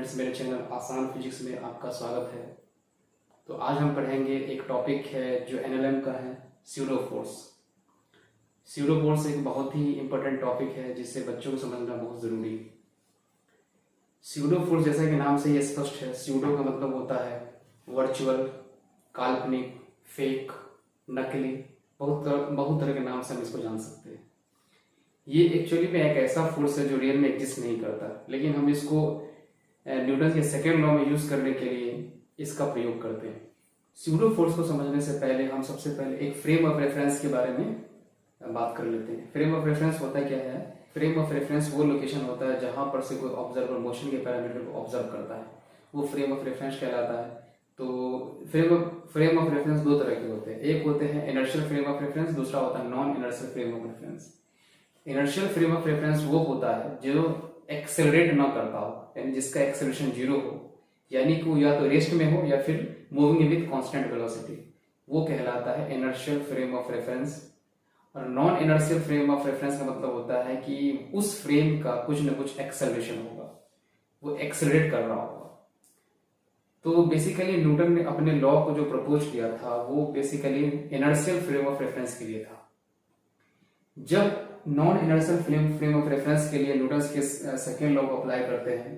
Students, मेरे channel आसान physics में आपका स्वागत है। तो आज हम पढ़ेंगे एक टॉपिक है जो एनएलएम का है, स्यूडो फोर्स। स्यूडो फोर्स एक बहुत ही इंपॉर्टेंट टॉपिक है जिससे बच्चों को समझना बहुत ज़रूरी है। स्यूडो फोर्स जैसा कि नाम से ये स्पष्ट है, स्यूडो का मतलब होता है वर्चुअल, काल्पनिक, फेक, नकली, बहुत तरह के नाम से हम इसको जान सकते हैं। ये एक्चुअली में एक ऐसा फोर्स है जो रियल में एग्जिस्ट नहीं करता, लेकिन हम इसको न्यूटन के सेकेंड लॉ में यूज करने के लिए इसका प्रयोग करते हैं। स्यूडो फोर्स को समझने से पहले हम सबसे पहले एक फ्रेम ऑफ रेफरेंस के बारे में बात कर लेते हैं। फ्रेम ऑफ रेफरेंस होता क्या है? फ्रेम ऑफ रेफरेंस वो लोकेशन होता है जहां पर से कोई ऑब्जर्वर मोशन के पैरामीटर को ऑब्जर्व करता है, वो फ्रेम ऑफ रेफरेंस कहलाता है। तो फ्रेम ऑफ रेफरेंस दो तरह के होते हैं, एक होते हैं इनर्शियल फ्रेम ऑफ रेफरेंस, दूसरा होता है non inertial frame of reference. Inertial frame of reference वो होता है जो एक्सेलरेट ना करता हो, यानी जिसका एक्सेलरेशन जीरो हो, यानी कि वो या तो रेस्ट में हो या फिर मूविंग विद कांस्टेंट वेलोसिटी, वो कहलाता है इनर्शियल फ्रेम ऑफ रेफरेंस। और non inertial frame of reference का मतलब होता है कि उस फ्रेम का कुछ न कुछ एक्सेलरेशन होगा, वो एक्सेलरेट कर रहा होगा। तो बेसिकली न्यूटन ने अपने लॉ को जो प्रपोज किया था वो basically inertial frame of reference के लिए था। जब non inertial frame of reference के लिए न्यूटन के सेकेंड लॉ को अप्लाई करते हैं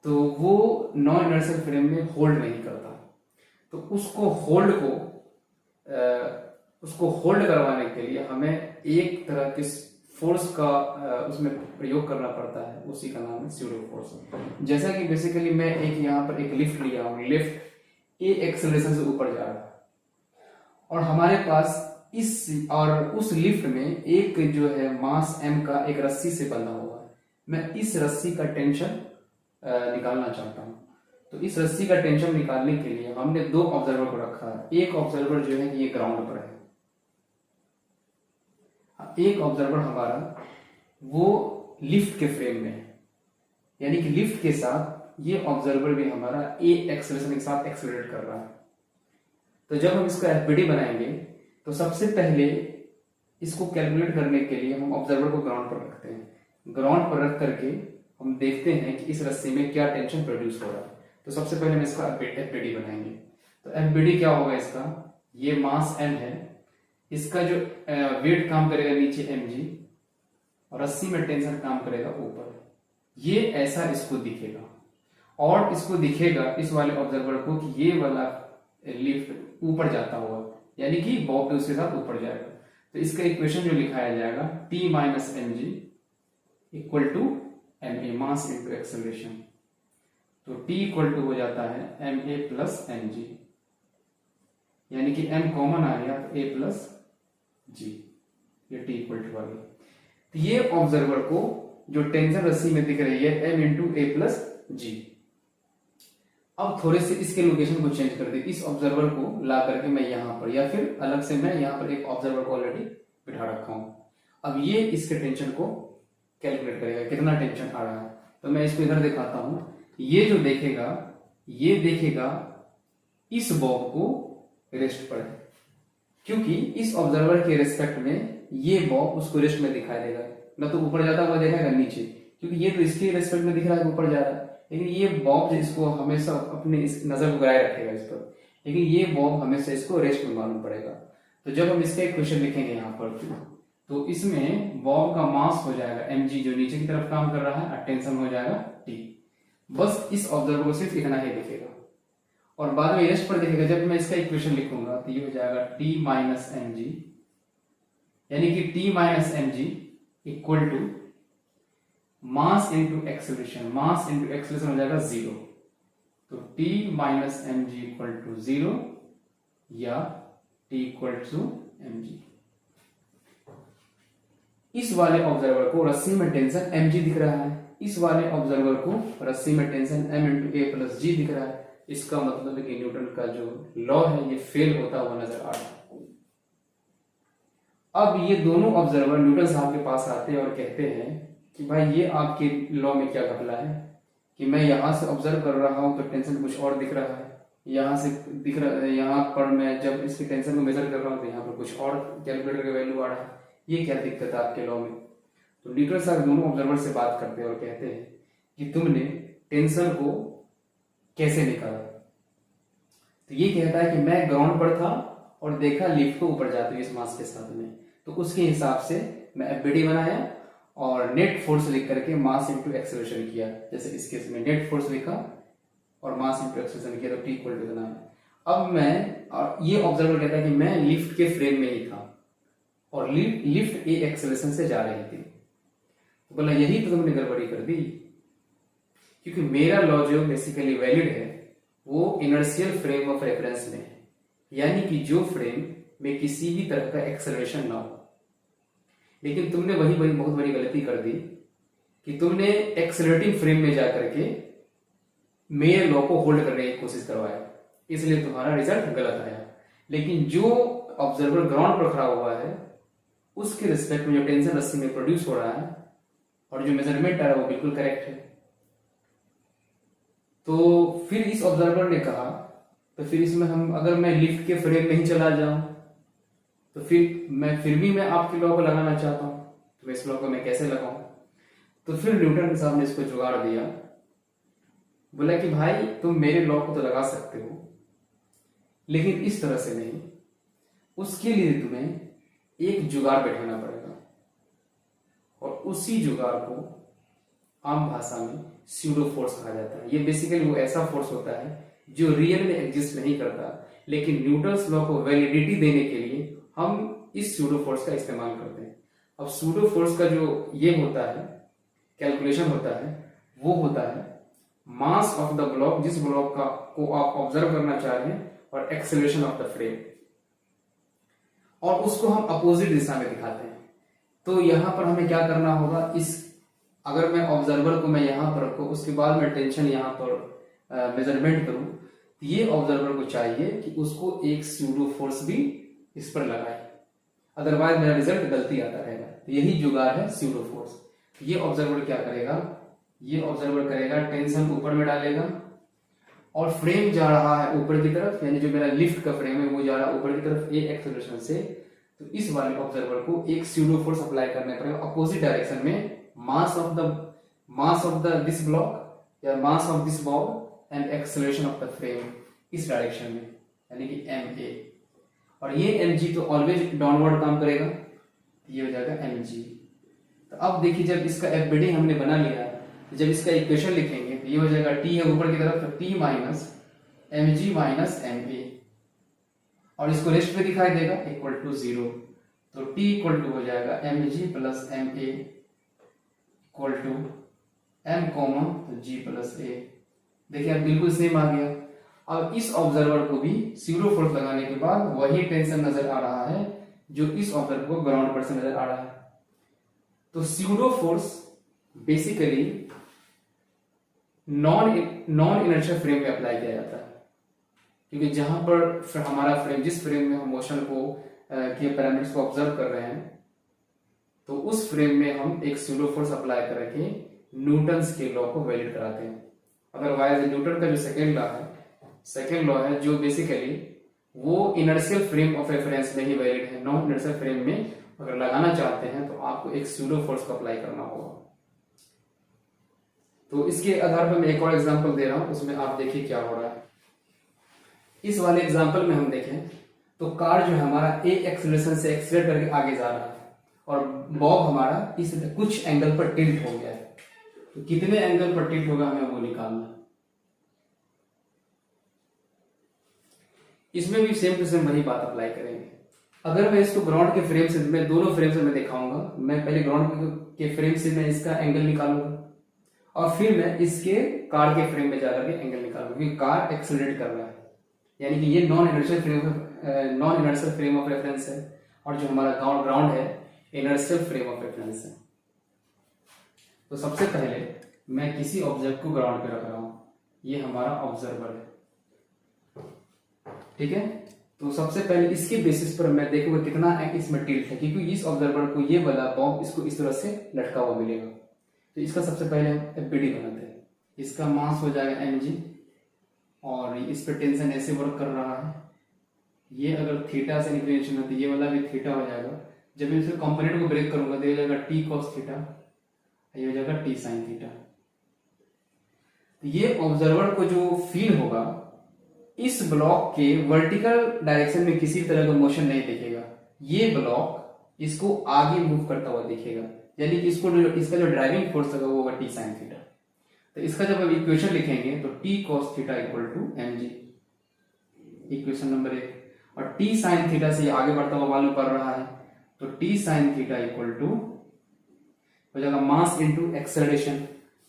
तो वो नॉन इनर्शियल फ्रेम में होल्ड नहीं करता, तो उसको होल्ड करवाने के लिए हमें एक तरह के फोर्स का उसमें प्रयोग करना पड़ता है, उसी का नाम है स्यूडो फोर्स। जैसा कि बेसिकली मैं यहाँ पर एक लिफ्ट लिया हूं, लिफ्ट ए एक्सेलरेशन से ऊपर जा रहा है और हमारे पास उस लिफ्ट में एक जो है मास m का एक रस्सी से बंधा हुआ है। मैं इस रस्सी का टेंशन निकालना चाहता हूं, तो इस रस्सी का टेंशन निकालने के लिए हमने दो ऑब्जर्वर को रखा है। एक ऑब्जर्वर जो है कि ये ग्राउंड पर है, एक ऑब्जर्वर हमारा वो लिफ्ट के फ्रेम में है, यानी कि लिफ्ट के साथ ये ऑब्जर्वर भी हमारा ए एक्सेलरेशन के साथ एक्सेलरेट कर रहा है। तो जब हम इसका एफबीडी बनाएंगे तो सबसे पहले इसको कैलकुलेट करने के लिए हम ऑब्जर्वर को ग्राउंड पर रखते हैं। ग्राउंड पर रख करके हम देखते हैं कि इस रस्सी में क्या टेंशन प्रोड्यूस हो रहा है। तो सबसे पहले हम इसका एफबीडी बनाएंगे। तो एफबीडी क्या होगा इसका? ये मास m है, इसका जो वेट काम करेगा नीचे mg और रस्सी में टेंशन काम करेगा ऊपर। ये ऐसा इसको दिखेगा और इसको दिखेगा इस वाले ऑब्जर्वर को कि ये वाला लिफ्ट ऊपर जाता हुआ, यानी कि बॉब भी उसके साथ ऊपर जाएगा। तो इसका इक्वेशन जो लिखाया जाएगा T minus mg equal to ma, mass into acceleration. तो T इक्वल टू हो जाता है ma प्लस mg, यानी कि m कॉमन आ गया तो a प्लस g, ये T इक्वल टू आ गया। तो ये ऑब्जर्वर को जो टेंशन रस्सी में दिख रही है m into a plus g। अब थोड़े से इसके लोकेशन को चेंज कर दे, इस ऑब्जर्वर को ला करके मैं यहाँ पर, या फिर अलग से मैं यहाँ पर एक ऑब्जर्वर को ऑलरेडी बिठा रखा हूं। अब ये इसके टेंशन को कैलकुलेट करेगा कितना टेंशन आ रहा है। तो मैं इसको इधर दिखाता हूं, ये जो देखेगा ये देखेगा इस बॉब को रेस्ट पर है, क्योंकि इस ऑब्जर्वर के रेस्पेक्ट में ये बॉब उसको रेस्ट में दिखाई देगा, न तो ऊपर जाता हुआ देखेगा नीचे, क्योंकि ये तो इसके रेस्पेक्ट में दिख रहा है ऊपर जा रहा है, लेकिन ये बॉब इसको हमेशा अपने इस नजर को गिराए रखेगा इस पर, लेकिन ये बॉब हमेशा इसको रेस्ट में मालूम पड़ेगा। तो जब हम इसका इक्वेशन लिखेंगे यहाँ पर तो इसमें बॉब का मास हो जाएगा mg जो नीचे की तरफ काम कर रहा है, और टेंशन हो जाएगा t। बस इस ऑब्जर्वर को सिर्फ इतना ही दिखेगा और बाद में रेस्ट पर दिखेगा। जब मैं इसका इक्वेशन लिखूंगा तो ये हो जाएगा t माइनस mg, यानी कि t minus mg equal to mass into acceleration, mass into acceleration हो जाएगा 0। तो t minus mg equal to 0 या t इक्वल टू mg। इस वाले ऑब्जर्वर को रस्सी में टेंशन mg दिख रहा है, इस वाले ऑब्जर्वर को रस्सी में tension m into a plus g दिख रहा है। इसका मतलब है कि न्यूटन का जो लॉ है ये फेल होता हुआ नजर आ रहा है। अब ये दोनों ऑब्जर्वर न्यूटन साहब के पास आते हैं और कहते हैं कि भाई ये आपके लॉ में क्या घपला है कि मैं यहां से ऑब्जर्व कर रहा हूं तो टेंशन कुछ और दिख रहा है, यहां से दिख रहा है, यहां पर मैं जब इसकी टेंशन को मेजर कर रहा हूं तो यहाँ पर कुछ और कैलकुलेटर का वैल्यू आ रहा है, ये क्या दिक्कत है आपके लॉ में? तो न्यूटन साहब दोनों ऑब्जर्वर से बात करते हैं और कहते हैं कि तुमने टेंशन को कैसे निकाला। तो ये कहता है कि मैं ग्राउंड पर था और देखा लिफ्ट को ऊपर जाते हुए इस मास के साथ में, तो उसके हिसाब से मैं एफबीडी बनाया और नेट फोर्स लिख करके मास इंटू एक्सेलरेशन किया। जैसे इस केस में नेट फोर्स लिखा और मास इंटू एक्सेलरेशन किया, तो टी इक्वल टू इतना है। अब मैं, और ये ऑब्जर्वर कहता है कि मैं लिफ्ट के फ्रेम में ही था और लिफ्ट ए एक्सेलरेशन से जा रही थी। तो बोला यही तो तुमने गड़बड़ी कर दी, क्योंकि मेरा लॉ जो बेसिकली वैलिड है वो इनर्शियल फ्रेम ऑफ रेफरेंस में है, यानी कि जो फ्रेम में किसी भी तरह का एक्सेलरेशन ना हो। लेकिन तुमने वही बहुत बड़ी गलती कर दी कि तुमने एक्सेलरेटिंग फ्रेम में जाकर के मेरे लॉ को होल्ड करने की कोशिश करवाया, इसलिए तुम्हारा रिजल्ट गलत आया। लेकिन जो ऑब्जर्वर ग्राउंड पर खड़ा हुआ है उसके रिस्पेक्ट में जो टेंशन रस्सी में प्रोड्यूस हो रहा है और जो मेजरमेंट आ रहा है वो बिल्कुल करेक्ट है। तो फिर इस ऑब्जर्वर ने कहा तो फिर इसमें हम, अगर मैं लिफ्ट के फ्रेम में ही चला जाऊं तो फिर भी मैं आपके लॉ को लगाना चाहता हूं, तो इस लॉ को मैं कैसे लगाऊं। तो फिर न्यूटन साहब ने इसको जुगाड़ दिया, बोला कि भाई तुम मेरे लॉ को तो लगा सकते हो लेकिन इस तरह से नहीं, उसके लिए तुम्हें एक जुगाड़ बैठाना पड़ेगा और उसी जुगाड़ को आम भाषा में स्यूडो फोर्स कहा जाता है। ये बेसिकली वो ऐसा फोर्स होता है जो रियल में एग्जिस्ट नहीं करता, लेकिन न्यूटन्स लॉ को वैलिडिटी देने के लिए हम इस स्यूडो फोर्स का इस्तेमाल करते हैं। अब स्यूडो फोर्स का जो ये होता है कैलकुलेशन होता है वो होता है मास ऑफ द ब्लॉक, जिस ब्लॉक का को आप ऑब्जर्व करना चाह रहे हैं, और एक्सेलरेशन ऑफ द फ्रेम, और उसको हम अपोजिट दिशा में दिखाते हैं। तो यहां पर हमें क्या करना होगा, अगर मैं ऑब्जर्वर को मैं यहां पर रखूं उसके बाद मैं टेंशन यहां पर मेजरमेंट करूं, तो ये ऑब्जर्वर को चाहिए कि उसको एक स्यूडो फोर्स भी इस पर लगाए, अदरवाइज मेरा रिजल्ट गलती आता रहेगा। तो यही जुगाड़ है स्यूडो फोर्स। ये ऑब्जर्वर क्या करेगा, ये ऑब्जर्वर करेगा टेंशन ऊपर में डालेगा और फ्रेम जा रहा है ऊपर की तरफ, यानी जो मेरा लिफ्ट का फ्रेम है वो जा रहा है ऊपर की तरफ ए एक्सेलरेशन से। तो इस वाले ऑब्जर्वर को एक स्यूडो फोर्स अप्लाई करने पड़ेगा अपोजिट डायरेक्शन में, mass of the this block या mass of this ball and acceleration of the frame, इस डायरेक्शन में, यानी कि एम ए। और ये एम जी तो ऑलवेज डाउनवर्ड काम करेगा, ये हो जाएगा एम जी। तो अब देखिए जब इसका एफबीडी हमने बना लिया, जब इसका इक्वेशन लिखेंगे तो ये हो जाएगा टी है ऊपर की तरफ, तो T minus M G minus M A, और इसको रेस्ट में दिखाई देगा इक्वल टू 0। तो टी इक्वल टू हो जाएगा M G plus M A equal to M common तो जी प्लस ए। देखिए अब बिल्कुल सेम आ गया। अब इस ऑब्जर्वर को भी स्यूडो फोर्स लगाने के बाद वही टेंशन नजर आ रहा है जो इस ऑब्जर्वर को ग्राउंड पर से नजर आ रहा है। तो pseudo force basically non inertial frame में अप्लाई किया जाता है, क्योंकि जहां पर हमारा फ्रेम, जिस फ्रेम में हम मोशन को के पैरामीटर्स को ऑब्जर्व कर रहे हैं, तो उस फ्रेम में हम एक स्यूडो फोर्स अप्लाई करके न्यूटन्स के लॉ को वैलिड कराते हैं। अदरवाइज न्यूटन का जो सेकेंड लॉ है जो बेसिकली वो इनर्शियल फ्रेम ऑफ रेफरेंस में ही वैलिड है। नॉन इनर्शियल फ्रेम में अगर लगाना चाहते हैं तो आपको एक स्यूडो फोर्स को अप्लाई करना होगा। तो इसके आधार पर मैं एक और एग्जांपल दे रहा हूं, उसमें आप देखिए क्या हो रहा है। इस वाले एग्जांपल में हम देखें तो कार जो है हमारा ए एक्सेलरेशन से एक्सेलरेट करके आगे जा रहा है और बॉब हमारा इस कुछ एंगल पर टिल्ट हो गया है। तो कितने एंगल पर टिल्ट होगा हमें वो निकालना है। इसमें भी सेम टू सेम वही बात अप्लाई करेंगे। अगर मैं इसको ग्राउंड के फ्रेम से, मैं दोनों फ्रेम से मैं दिखाऊंगा, मैं पहले ग्राउंड के फ्रेम से मैं इसका एंगल निकालूंगा और फिर मैं इसके कार के फ्रेम में जाकर के एंगल निकालूंगा, क्योंकि कार एक्सेलरेट कर रहा है, यानी कि ये non inertial frame of reference है और जो हमारा ग्राउंड है इनर्शियल फ्रेम ऑफ रेफरेंस है। तो सबसे पहले मैं किसी ऑब्जेक्ट को ग्राउंड पे रख रहा हूं, ये हमारा ऑब्जर्वर है, ठीक है। तो सबसे पहले इसके बेसिस पर मैं देखूंगा कितना इसमें टिल्ट है, क्योंकि इस ऑब्जर्वर को ये वाला बॉब इसको इस तरह से लटका हुआ मिलेगा। तो इसका सबसे पहले हम एफबीडी बनाते हैं। इसका मास हो जाएगा mg और इस पर टेंशन ऐसे वर्क कर रहा है। ये अगर थीटा से इंक्लिनेशन है तो ये वाला भी थीटा हो जाएगा। जब मैं इसके कंपोनेंट को ब्रेक करूंगा तो ये हो जाएगा टी कॉस थीटा, ये हो जाएगा टी साइन थीटा। तो ये ऑब्जर्वर को जो फील होगा, इस ब्लॉक के वर्टिकल डायरेक्शन में किसी तरह का मोशन नहीं दिखेगा, ये ब्लॉक इसको आगे मूव करता हुआ दिखेगा, यानी कि इसका जो ड्राइविंग फोर्स होगा वो होगा टी साइन थीटा। तो इसका जब हम इक्वेशन लिखेंगे तो T cos theta equal to M G, equation number 1। और टी साइन थीटा से आगे बढ़ता हुआ मालूम पड़ रहा है, तो T sine theta equal to हो जाएगा मास इंटू एक्सेलरेशन।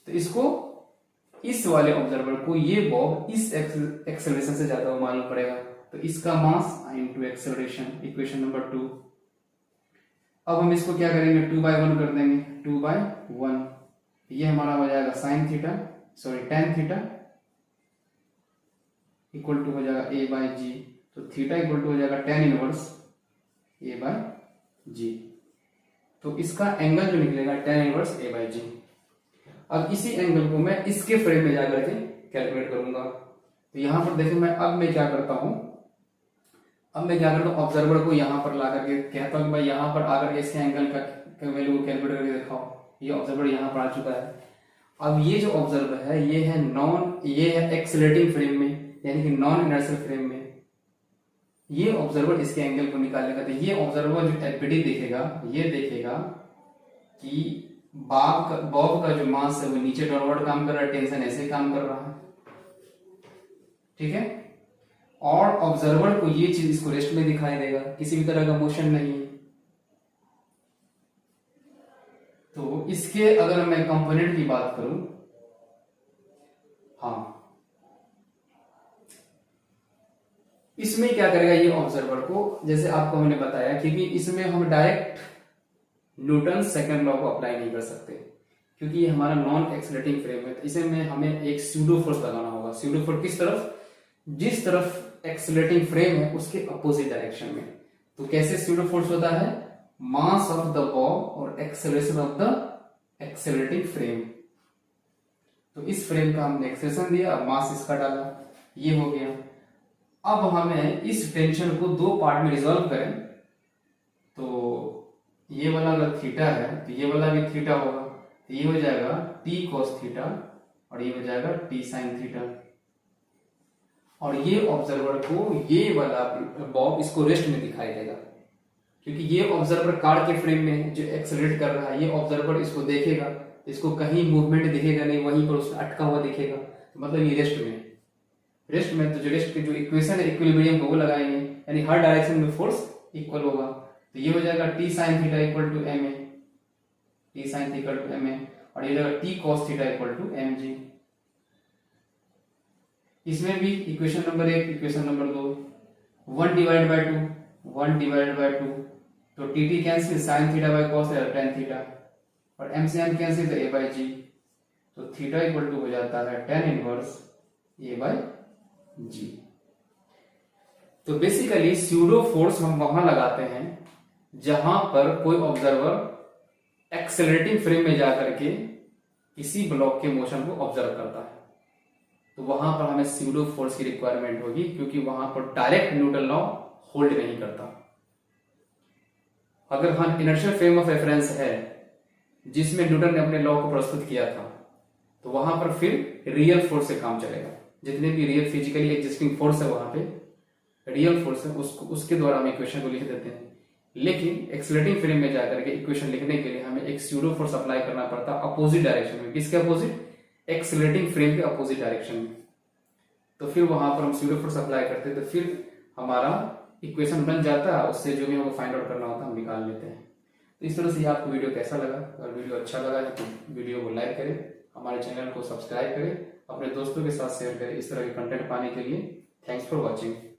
तो इसको, इस वाले ऑब्जर्वर को ये बॉब इस एक्सेलरेशन से ज्यादा मालूम पड़ेगा, तो इसका मास इंटू एक्सेलरेशन, इक्वेशन नंबर 2। अब हम इसको क्या करेंगे, 2/1 कर देंगे, 2/1। ये हमारा हो जाएगा sine theta, sorry tan theta equal to हो जाएगा ए बाई जी। तो थीटा इक्वल टू हो जाएगा टेन इनवर्स ए बाई जी। तो इसका एंगल जो निकलेगा टेन इनवर्स ए बाई जी। अब इसी एंगल को मैं इसके फ्रेम में जाकर के कैलकुलेट करूंगा। तो यहां पर देखिए, अब मैं क्या करता हूं, ऑब्जर्वर को यहां पर ला करके कहता हूं कि भाई यहां पर आकर के इसके एंगल का वैल्यू कैलकुलेट करके दिखाओ। ये ऑब्जर्वर यहां पर आ चुका है। अब ये जो ऑब्जर्वर है ये है एक्सेलरेटिंग फ्रेम में, यानी कि नॉन इनर्शियल फ्रेम में। ये ऑब्जर्वर इसके एंगल को निकालेगा। तो ये ऑब्जर्वर जो एलपीडी देखेगा, ये देखेगा कि बॉब का जो मास है वो नीचे डाउनवर्ड काम कर रहा है, टेंशन ऐसे काम कर रहा है, ठीक है। और ऑब्जर्वर को ये चीज इसको रेस्ट में दिखाई देगा, किसी भी तरह का मोशन नहीं है। तो इसके अगर मैं कंपोनेंट की बात करूं, हाँ, इसमें क्या करेगा ये ऑब्जर्वर को, जैसे आपको हमने बताया, क्योंकि इसमें हम डायरेक्ट न्यूटन सेकंड लॉ को अप्लाई नहीं कर सकते, क्योंकि ये हमारा नॉन एक्सेलरेटिंग फ्रेम है। तो इसे में हमें एक स्यूडो फोर्स लगाना होगा। स्यूडो फोर्स किस तरफ, जिस तरफ एक्सेलरेटिंग फ्रेम है उसके अपोजिट डायरेक्शन में। तो कैसे स्यूडो फोर्स होता है, मास ऑफ द बॉब और acceleration of the accelerating frame. तो इस फ्रेम का हमने एक्सेलरेशन दिया, मास इसका डाला, ये हो गया। अब हमें इस टेंशन को दो पार्ट में रिजॉल्व करें, तो ये वाला अगर थीटा है तो ये वाला भी थीटा होगा। तो ये हो जाएगा टी कॉस थीटा और ये हो जाएगा टी साइन थीटा। और ये ऑब्जर्वर को ये वाला बॉब इसको रेस्ट में दिखाई देगा, क्योंकि ये ऑब्जर्वर कार के फ्रेम में जो एक्सेलरेट कर रहा है, ये ऑब्जर्वर इसको देखेगा, इसको कहीं मूवमेंट दिखेगा नहीं, वहीं पर उसको अटका हुआ दिखेगा। तो मतलब ये रेस्ट में तो जो रेस्ट की जो इक्वेशन है इक्विलिब्रियम को वो लगाएंगे, यानी हर डायरेक्शन में फोर्स इक्वल होगा। तो ये हो जाएगा T sine theta equal to M A, T sine equal to M A, और ये हो जाएगा T cos theta equal to M G. इसमें भी equation number 1, equation number 2, 1 divide by 2, तो T T cancel, sine theta by cos है tan theta, और M से एम कैंसिल तो ए बाय जी। तो थीटा इक्वल टू हो जाता है टेन इनवर्स ए बाय जी। तो बेसिकली स्यूडो फोर्स हम वहां लगाते हैं जहां पर कोई ऑब्जर्वर एक्सेलरेटिंग फ्रेम में जाकर के किसी ब्लॉक के मोशन को ऑब्जर्व करता है। तो वहां पर हमें स्यूडो फोर्स की रिक्वायरमेंट होगी, क्योंकि वहां पर डायरेक्ट न्यूटन लॉ होल्ड नहीं करता। अगर हम इनर्शियल फ्रेम ऑफ रेफरेंस है जिसमें न्यूटन ने अपने लॉ को प्रस्तुत किया था, तो वहां पर फिर रियल फोर्स से काम चलेगा। जितने भी रियल फिजिकली एग्जिस्टिंग फोर्स है वहां पे रियल फोर्स है, उसके द्वारा हम इक्वेशन को लिख देते हैं। लेकिन एक्सेलरेटिंग फ्रेम में जाकर के इक्वेशन लिखने के लिए हमें एक स्यूडो फोर्स अप्लाई करना पड़ता अपोजिट डायरेक्शन में। किसके अपोजिट, एक्सेलरेटिंग फ्रेम के अपोजिट डायरेक्शन में। तो फिर वहां पर हम स्यूडो फोर्स अप्लाई करते हैं, तो फिर हमारा इक्वेशन बन जाता है, उससे जो भी हमको फाइंड आउट करना होता है हम निकाल लेते हैं। तो इस तरह से आपको वीडियो कैसा लगा, अगर वीडियो अच्छा लगा है तो वीडियो को लाइक करें, हमारे चैनल को सब्सक्राइब करें, अपने दोस्तों के साथ शेयर करें इस तरह के कंटेंट पाने के लिए। Thanks for watching.